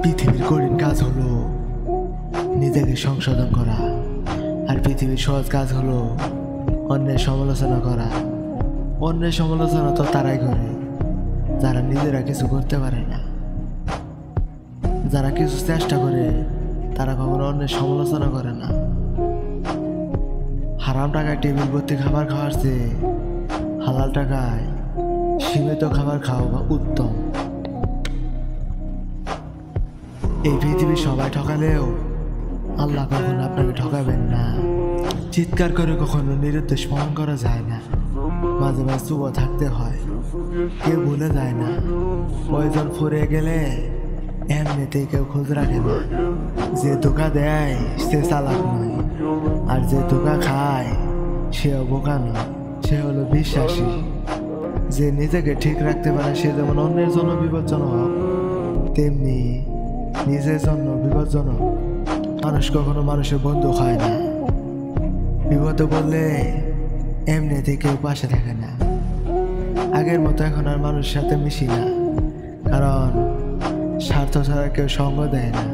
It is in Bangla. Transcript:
পৃথিবীর কঠিন কাজ হলো নিজেকে সংশোধন করা, আর পৃথিবীর সহজ কাজ হলো অন্যের সমালোচনা করা। অন্যের সমালোচনা তো তারাই করে যারা নিজেরা কিছু করতে পারে না। যারা কিছু চেষ্টা করে তারা কখনো অন্যের সমালোচনা করে না। হারাম টাকায় টেবিল ভর্তি খাবার খাওয়ার চেয়ে হালাল টাকায় সীমিত খাবার খাওয়া উত্তম। এই পৃথিবী সবাই ঠকালেও আল্লাহ কখনো আপনাকে ঠকাবেন না। চিৎকার করে কখনো নিরুদ্দেশ পালন করা যায় না, মাঝে মাঝে চুপ থাকতে হয়। কেউ ভুলে যায় না, প্রয়োজন ফুরিয়ে গেলে এমনিতেই কেউ খোঁজ রাখে না। যে ধোকা দেয় সে চালাক নয়, আর যে ধোকা খায় সেও বোকা নয়, সে হলো বিশ্বাসী। যে নিজেকে ঠিক রাখতে পারে সে যেমন অন্যের জন্য বিপজ্জনক, তেমনি নিজের জন্য বিপজ্জনক। মানুষ কখনো মানুষের বন্ধু হয় না। বিপদে বললে এমনিতেই কেউ পাশে থাকে না। আগের মতো এখন আর মানুষের সাথে মিশি না, কারণ স্বার্থ ছাড়া কেউ সঙ্গ দেয় না।